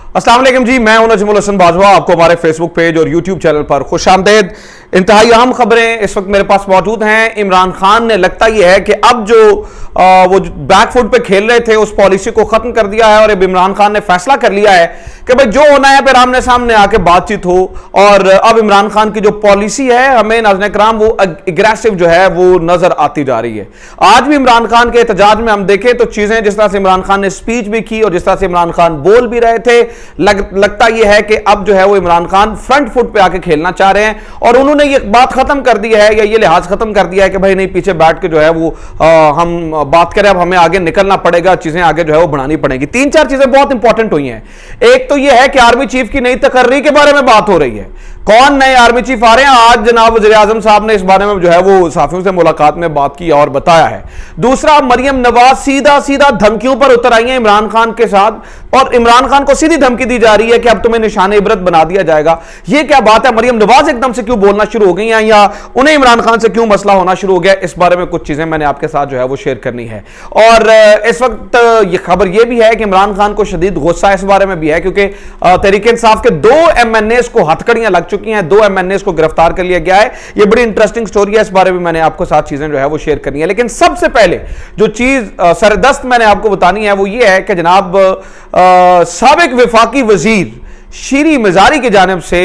अस्सलाम वालेकुम जी, मैं हूं नजमुल हसन बाजवा। आपको हमारे फेसबुक पेज और यूट्यूब चैनल पर खुशामदीद। इंतहाई अहम खबरें इस वक्त मेरे पास मौजूद हैं। इमरान खान ने लगता यह है कि अब जो वो बैक फुट पे खेल रहे थे उस पॉलिसी को खत्म कर दिया है और अब इमरान खान ने फैसला कर लिया है कि भाई जो होना है फिर आमने सामने आके बातचीत हो। और अब इमरान खान की जो पॉलिसी है हमें नाज़रीन कराम वो एग्रेसिव जो है वो नजर आती जा रही है। आज भी इमरान खान के एहतजाज में हम देखें तो चीजें जिस तरह से इमरान खान ने स्पीच भी की और जिस तरह से इमरान खान बोल भी रहे थे, लगता यह है कि अब जो है वो इमरान खान फ्रंट फुट पे आके खेलना चाह रहे हैं और उन्होंने ये बात खत्म कर दी है या ये लिहाज खत्म कर दिया है कि भाई नहीं, पीछे बैठ के जो है वो हम बात करें, अब हमें आगे निकलना पड़ेगा, चीजें आगे जो है वो बढ़ानी पड़ेगी। तीन चार चीजें बहुत इंपॉर्टेंट हुई हैं। एक तो ये है कि आर्मी चीफ की नई तकर्री के बारे में बात हो रही है। कौन नए आर्मी चीफ आ रहे हैं? आज जनाब वज़ीर आज़म साहब ने इस बारे में जो है वो साफियों से मुलाकात में बात की और बताया है। दूसरा, मरियम नवाज सीधा सीधा धमकियों पर उतर आई है इमरान खान के साथ और इमरान खान को सीधी धमकी दी जा रही है कि अब तुम्हें निशाने इबरत बना दिया जाएगा। यह क्या बात है? मरियम नवाज एकदम से क्यों बोलना शुरू हो गई हैं या उन्हें इमरान खान से क्यों मसला होना शुरू हो गया? इस बारे में कुछ चीजें मैंने आपके साथ जो है वो शेयर करनी है। और इस वक्त ये खबर यह भी है कि इमरान खान को शदीद गुस्सा इस बारे में भी है क्योंकि तहरीक इंसाफ के 2 MNAs को हथकड़ियां लग चुकी हैं, 2 MNAs को गिरफ्तार कर लिया गया है। यह बड़ी इंटरेस्टिंग स्टोरी है, इस बारे में मैंने आपको साथ चीजें जो है वो शेयर करनी है। लेकिन सबसे पहले जो चीज सरदस्त मैंने आपको बतानी है वो ये है कि जनाब साबिक वफाकी वजीर शीरी मजारी की जानिब से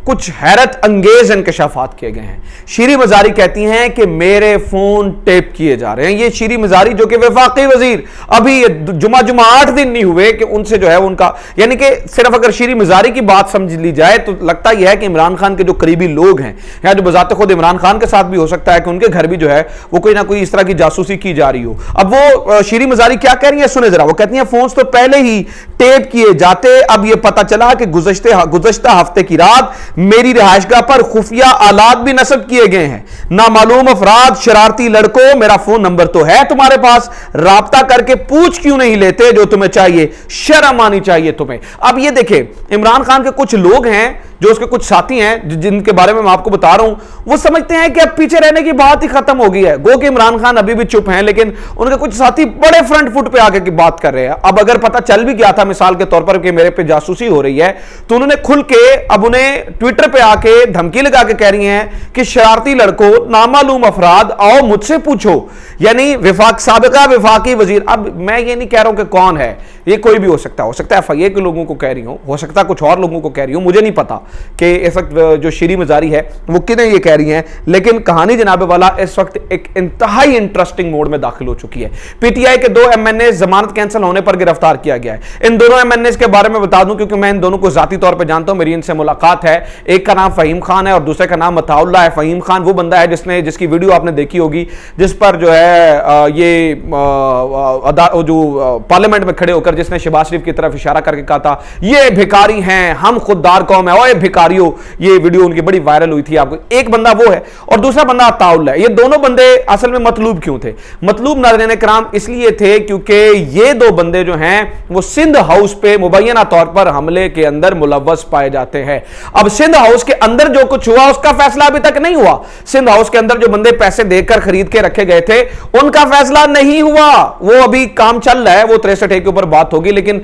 कुछ हैरत अंगेज इंकशाफात किए गए हैं। शीरी मजारी कहती हैं कि मेरे फोन टेप किए जा रहे हैं। ये शीरी मजारी जो कि वफाकी वजीर, अभी जुमा 8 दिन नहीं हुए कि उनसे जो है उनका, यानी कि सिर्फ अगर शीरी मजारी की बात समझ ली जाए तो लगता यह है कि इमरान खान के जो करीबी लोग हैं या जो बजाते खुद इमरान खान के साथ भी हो सकता है कि उनके घर भी जो है वो कोई ना कोई इस तरह की जासूसी की जा रही हो। अब वो शीरी मजारी क्या कह रही है सुने जरा। वो कहती है फोन तो पहले ही टेप किए जाते, अब यह पता चला कि गुज़श्ता हफ्ते की रात मेरी रिहायशगाह पर खुफिया आलात भी नस्ब किए गए हैं। नामालूम अफराद, शरारती लड़कों, मेरा फोन नंबर तो है तुम्हारे पास, राब्ता करके पूछ क्यों नहीं लेते जो तुम्हें चाहिए? शर्म आनी चाहिए तुम्हें। अब ये देखें, इमरान खान के कुछ लोग हैं जो उसके कुछ साथी हैं जिनके बारे में मैं आपको बता रहा हूं, वो समझते हैं कि अब पीछे रहने की बात ही खत्म हो गई है। गो कि इमरान खान अभी भी चुप हैं, लेकिन उनके कुछ साथी बड़े फ्रंट फुट पे आके की बात कर रहे हैं। अब अगर पता चल भी गया था मिसाल के तौर पर कि मेरे पे जासूसी हो रही है, तो उन्होंने खुल के अब उन्हें ट्विटर पे आके धमकी लगा के कह रही हैं कि शरारती लड़कों, नामालूम अफराद, आओ मुझसे पूछो। यानी साबिका वफाकी वजीर, अब मैं ये नहीं कह रहा हूं कि कौन है, ये कोई भी हो सकता है FIA के लोगों को कह रही हो सकता है कुछ और लोगों को कह रही हो, मुझे नहीं पता कि इस वक्त जो शीरी मजारी है वो किन्हें ये कह रही हैं। लेकिन कहानी जनाब वाला इस वक्त एक इंतहाई इंटरेस्टिंग मोड में दाखिल हो चुकी है। PTI के 2 MNAs जमानत कैंसिल होने पर गिरफ्तार किया गया है। इन दोनों MNAs के बारे में बता दूं क्योंकि मैं इन दोनों को जाती तौर पर जानता हूं, मेरी इनसे मुलाकात है। एक का नाम फहीम खान है और दूसरे का नाम अताउल्लाह है। फहीम खान वो बंदा है जिसकी वीडियो आपने देखी होगी, जिस पर जो है ये जो पार्लियामेंट में खड़े होकर जिसने शहबाज शरीफ की तरफ इशारा करके कहा था ये भिखारी हैं, हम खुददार कौम है, ओए भिखारियों। ये वीडियो उनकी बड़ी वायरल हुई थी। आपको एक बंदा वो है और दूसरा बंदा अताउल्लाह है। ये दोनों बंदे असल में मतलूब क्यों थे? मतलूब नाज़रीन कराम इसलिए थे क्योंकि ये 2 बंदे जो हैं वो सिंध हाउस पे मुबैना तौर पर हमले के अंदर मुलव्वस पाए जाते हैं। अब सिंध हाउस के अंदर जो कुछ हुआ उसका फैसला अभी तक नहीं हुआ। सिंध हाउस के अंदर जो बंदे पैसे देकर खरीद के रखे गए थे उनका फैसला नहीं हुआ, वो अभी काम चल रहा है। वो 63A के ऊपर बात होगी, लेकिन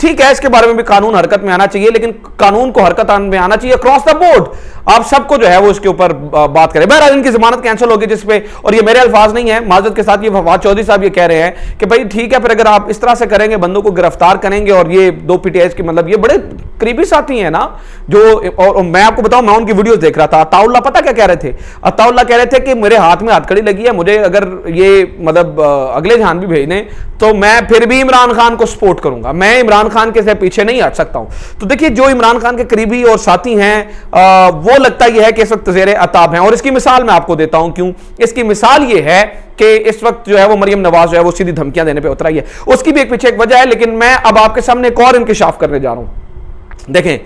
ठीक है, इसके बारे में भी कानून हरकत में आना चाहिए, लेकिन कानून को हरकत में आना चाहिए अक्रॉस द बोर्ड। आप सबको जो है वो इसके ऊपर बात करें। बहरहाल इनकी जमानत कैंसिल होगी जिसपे, और ये मेरे अल्फाज नहीं है, माजरत के साथ ये फवाद चौधरी साहब ये कह रहे हैं कि भाई ठीक है, फिर अगर आप इस तरह से करेंगे, बंदों को गिरफ्तार करेंगे, और ये 2 PTIs के मतलब ये बड़े करीबी साथी हैं ना जो, और मैं आपको बताऊं मैं उनकी वीडियोस देख रहा था। अताउल्लाह पता क्या कह रहे थे? अताउल्लाह कह रहे थे कि मेरे हाथ में हथकड़ी लगी है, मुझे अगर ये मतलब अगले जहान भी भेजने तो मैं फिर भी इमरान खान को सपोर्ट करूंगा, मैं इमरान खान के से पीछे नहीं हट सकता हूं। तो देखिए, जो इमरान खान के करीबी और साथी हैं वो लगता यह है कि इस वक्त ज़ेरे अताब हैं। और इसकी मिसाल मैं आपको देता हूं क्यों। इसकी मिसाल यह है कि इस वक्त जो है वो मरियम नवाज जो है वो सीधी धमकियां देने पे उतर आई है। उसकी भी एक पीछे एक वजह है, लेकिन मैं अब आपके सामने एक और इंकिशाफ करने जा रहा हूं। देखें,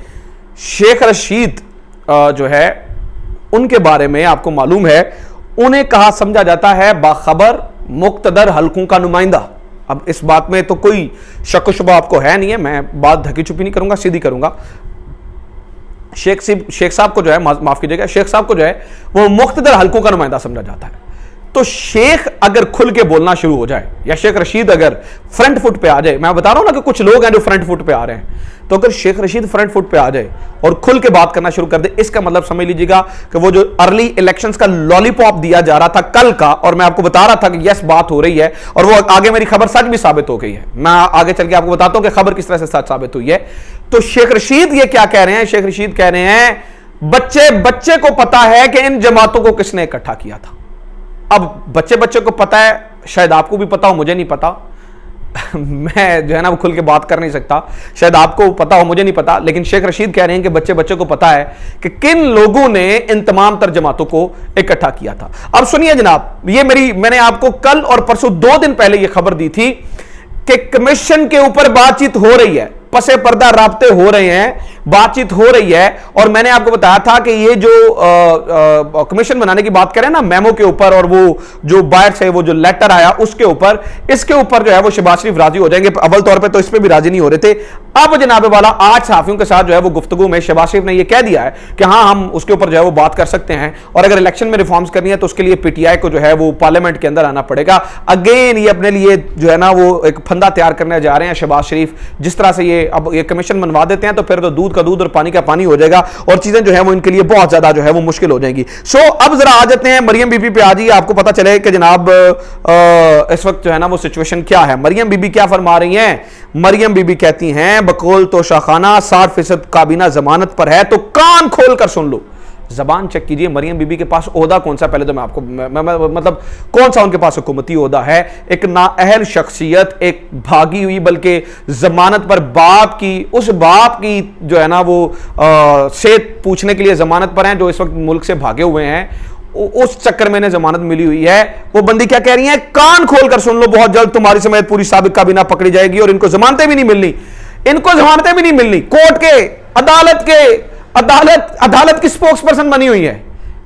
शेख रशीद जो है उनके बारे में आपको मालूम है, उन्हें कहा समझा जाता है बाखबर मुक्तदर हलकों का नुमाइंदा। अब इस बात में तो कोई शक शुबा आपको है नहीं है, मैं बात ढकी छुपी नहीं करूंगा, सीधी करूंगा। शेख साहब को जो है, माफ कीजिएगा, शेख साहब को जो है वो मुक्तदर हलकों का नुमाइंदा समझा जाता है। तो शेख अगर खुल के बोलना शुरू हो जाए या शेख रशीद अगर फ्रंट फुट पे आ जाए, मैं बता रहा हूं ना कि कुछ लोग हैं जो फ्रंट फुट पे आ रहे हैं, तो अगर शेख रशीद फ्रंट फुट पे आ जाए और खुल के बात करना शुरू कर दे, इसका मतलब समझ लीजिएगा कि वो जो अर्ली इलेक्शंस का लॉलीपॉप दिया जा रहा था कल का, और मैं आपको बता रहा था कि यस बात हो रही है और वो आगे मेरी खबर सच भी साबित हो गई है, मैं आगे चल के आपको बताता हूं कि खबर किस तरह से सच साबित हुई है। तो शेख रशीद ये क्या कह रहे हैं, शेख रशीद कह रहे हैं बच्चे बच्चे को पता है कि इन जमातों को किसने इकट्ठा किया था। अब बच्चे बच्चे को पता है, शायद आपको भी पता हो, मुझे नहीं पता मैं जो है ना वो खुल के बात कर नहीं सकता, शायद आपको पता हो, मुझे नहीं पता, लेकिन शेख रशीद कह रहे हैं कि बच्चे बच्चे को पता है कि किन लोगों ने इन तमाम तर जमातों को इकट्ठा किया था। अब सुनिए जनाब, ये मैंने आपको कल और परसों 2 दिन पहले ये खबर दी थी कि कमीशन के ऊपर बातचीत हो रही है, पसे पर्दा राब्ते हो रहे हैं, बातचीत हो रही है, और मैंने आपको बताया था कि ये जो कमीशन बनाने की बात करें ना मेमो के ऊपर, और वो जो बाहर से वो जो लेटर आया उसके ऊपर, इसके ऊपर जो है वो शहबाज शरीफ राजी हो जाएंगे। अव्वल तौर पे तो इस पे भी राजी नहीं हो रहे थे। अब जनाब वाला आज सहाफियों के साथ जो है वो गुफ्तगू में शहबाज शरीफ ने ये कह दिया है कि हाँ हम उसके ऊपर जो है वो बात कर सकते हैं, और अगर इलेक्शन में रिफॉर्म्स करनी है तो उसके लिए पीटीआई को जो है वो पार्लियामेंट के अंदर आना पड़ेगा। अगेन ये अपने लिए जो है ना वो एक फंदा तैयार करने जा रहे हैं शहबाज शरीफ। जिस तरह से ये अब ये कमीशन बनवा देते हैं तो फिर तो दूध का दूध और पानी का पानी हो जाएगा, और चीजें जो है वो इनके लिए बहुत ज्यादा जो है वो मुश्किल हो जाएंगी। सो अब जरा आ जाते हैं मरियम बीबी पे। आज ही आपको पता चले कि जनाब इस वक्त जो है ना वो सिचुएशन क्या है। मरियम बीबी क्या फरमा रही हैं? मरियम बीबी कहती हैं बकौल तो शाखाना 60% काबीना जमानत पर है, तो कान खोल कर सुन लो, जबान चेक कीजिए। मरियम बीबी के पास ओहदा कौन सा, पहले तो मैं आपको मतलब कौन सा उनके पास हुकूमती ओहदा है? एक नाअहल शख्सियत, एक भागी हुई बल्कि जमानत पर बाप की, उस बाप की जो है ना वो सेहत पूछने के लिए जमानत पर हैं जो इस वक्त मुल्क से भागे हुए हैं, उस चक्कर में जमानत मिली हुई है। वो बंदी क्या कह रही है? कान खोलकर सुन लो, बहुत जल्द तुम्हारी समेत पूरी साबिक काबीना पकड़ी जाएगी और इनको जमानतें भी नहीं मिलनी, इनको जमानतें भी नहीं मिलनी। कोर्ट के, अदालत की स्पोक्स पर्सन बनी हुई है,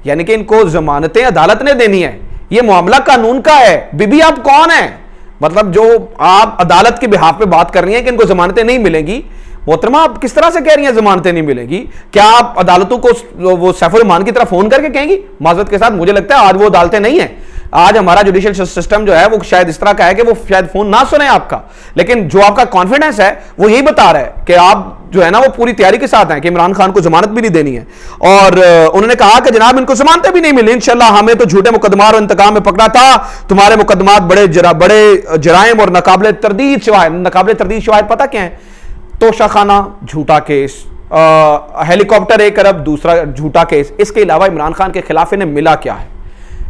यानी कि इनको जमानतें अदालत ने देनी है। यह मामला कानून का है। बीबी आप कौन है? मतलब जो आप अदालत के बिहाफ पे बात कर रही हैं कि इनको जमानतें नहीं मिलेंगी, मोहतरमा आप किस तरह से कह रही हैं जमानतें नहीं मिलेगी? क्या आप अदालतों को वो सैफुल रहमान की तरह फोन करके कहेंगी? माजरत के साथ मुझे लगता है आज वो अदालतें नहीं है। आज हमारा जुडिशियल सिस्टम जो है वो शायद इस तरह का है कि वो शायद फोन ना सुने आपका, लेकिन जो आपका कॉन्फिडेंस है वो यही बता रहा है कि आप जो है ना वो पूरी तैयारी के साथ हैं कि इमरान खान को जमानत भी नहीं देनी है। और उन्होंने कहा कि जनाब इनको जमानतें भी नहीं मिली, इंशाल्लाह हमें तो झूठे मुकदमा और इंतकाम में पकड़ा था, तुम्हारे मुकदमात बड़े जराइम और नाकाबिले तरदीद शवाहिद पता क्या है? तोशाखाना झूठा केस, हेलीकॉप्टर 1 अरब दूसरा झूठा केस। इसके अलावा इमरान खान के खिलाफ इन्हें मिला क्या है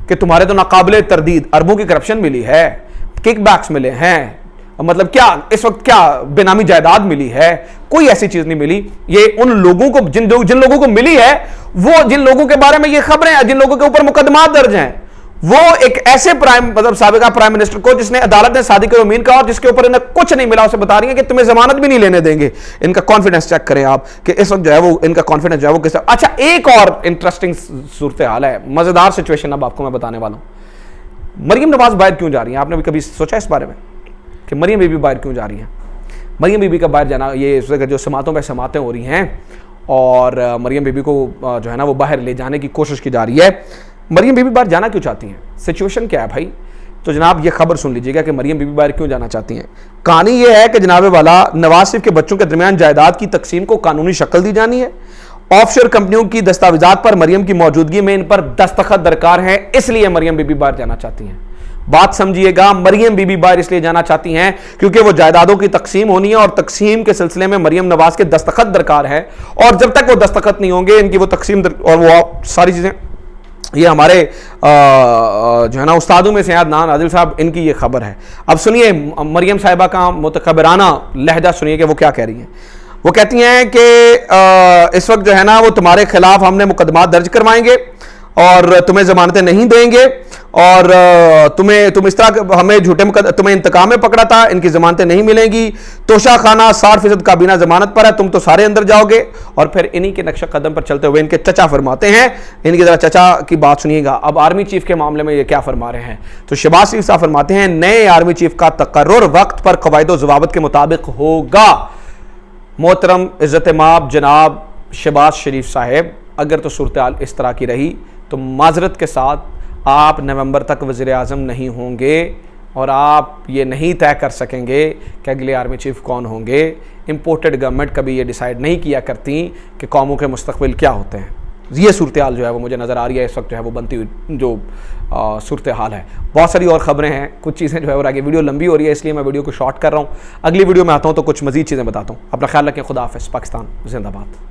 कि तुम्हारे तो नाकाबिले तरदीद अरबों की करप्शन मिली है, किकबैक्स मिले हैं, मतलब क्या इस वक्त क्या बेनामी जायदाद मिली है? कोई ऐसी चीज नहीं मिली। ये उन लोगों को जिन लोगों को मिली है, वो जिन लोगों के बारे में ये खबरें, जिन लोगों के ऊपर मुकदमा दर्ज हैं, वो एक ऐसे साबिका प्राइम मिनिस्टर को जिसने अदालत ने सादिक उमीन कहा और जिसके ऊपर इन्हें कुछ नहीं मिला, उसे बता रही है कि तुम्हें जमानत भी नहीं लेने देंगे। इनका कॉन्फिडेंस चेक करें आप कि इस वक्त जो है वो इनका कॉन्फिडेंस जो है वो किस। अच्छा, एक और इंटरेस्टिंग सूरत हाल है, मजेदार सिचुएशन अब आपको मैं बताने वाला हूं। मरियम नवाज बाहर क्यों जा रही है? आपने भी कभी सोचा इस बारे में कि मरियम बीबी बाहर क्यों जा रही है? मरियम बीबी का बाहर जाना, ये जो समातों पर समातें हो रही हैं और मरियम बीबी को जो है ना वो बाहर ले जाने की कोशिश की जा रही है। मरियम बीबी बाहर जाना क्यों चाहती हैं? सिचुएशन क्या है भाई? तो जनाब ये खबर सुन लीजिएगा कि मरियम बीबी बाहर क्यों जाना चाहती हैं। कहानी ये है कि जनाब वाला नवाज शरीफ के बच्चों के दरमियान जायदाद की तकसीम को कानूनी शक्ल दी जानी है। ऑफशोर कंपनियों की दस्तावेजात पर मरियम की मौजूदगी में इन पर दस्तखत दरकार है, इसलिए मरियम बीबी बाहर जाना चाहती हैं। बात समझिएगा, मरियम बीबी बाहर इसलिए जाना चाहती हैं क्योंकि वो जायदादों की तकसीम होनी है और तकसीम के सिलसिले में मरियम नवाज के दस्तखत दरकार है, और जब तक वो दस्तखत नहीं होंगे इनकी वो तकसीम और वो सारी चीजें, ये हमारे जो है ना उस्तादों में से अदनान आदिल साहब, इनकी ये खबर है। अब सुनिए मरियम साहिबा का मुतकबराना लहजा सुनिए कि वो क्या कह रही हैं। वो कहती हैं कि इस वक्त जो है ना वो तुम्हारे खिलाफ हमने मुकदमा दर्ज करवाएंगे और तुम्हें जमानतें नहीं देंगे, और तुम इस तरह हमें तुम्हें इंतकाम में पकड़ा था, इनकी जमानतें नहीं मिलेंगी। तोशा खाना 60% काबीना जमानत पर है, तुम तो सारे अंदर जाओगे। और फिर इन्हीं के नक्शा कदम पर चलते हुए इनके चचा फरमाते हैं, इनकी जरा चचा की बात सुनिएगा। अब आर्मी चीफ के मामले में ये क्या फरमा रहे हैं, तो शहबाज शरीफ साहब फरमाते हैं नए आर्मी चीफ का तकर्रुर वक्त पर कवायद ज़वाबित के मुताबिक होगा। मोहतरम इज्जत माब जनाब शहबाज शरीफ साहब, अगर तो सूरत हाल इस तरह की रही तो माजरत के साथ आप नवंबर तक वज़ीर आज़म नहीं होंगे और आप ये नहीं तय कर सकेंगे कि अगले आर्मी चीफ कौन होंगे। इम्पोर्टेड गवर्नमेंट कभी ये डिसाइड नहीं किया करती कि कौमों के मुस्तकबिल क्या होते हैं। ये सूरत हाल जो है वो मुझे नज़र आ रही है इस वक्त जो है वो बनती हुई जो सूरत हाल है। बहुत सारी और ख़बरें हैं, कुछ चीज़ें जो है और आगे वीडियो लंबी हो रही है इसलिए मैं वीडियो को शॉर्ट कर रहा हूँ। अगली वीडियो में आता हूँ तो कुछ मज़ीद चीज़ें बताता हूँ। अपना ख्याल रखें। खुदा हाफ़िज़। पाकिस्तान जिंदाबाद।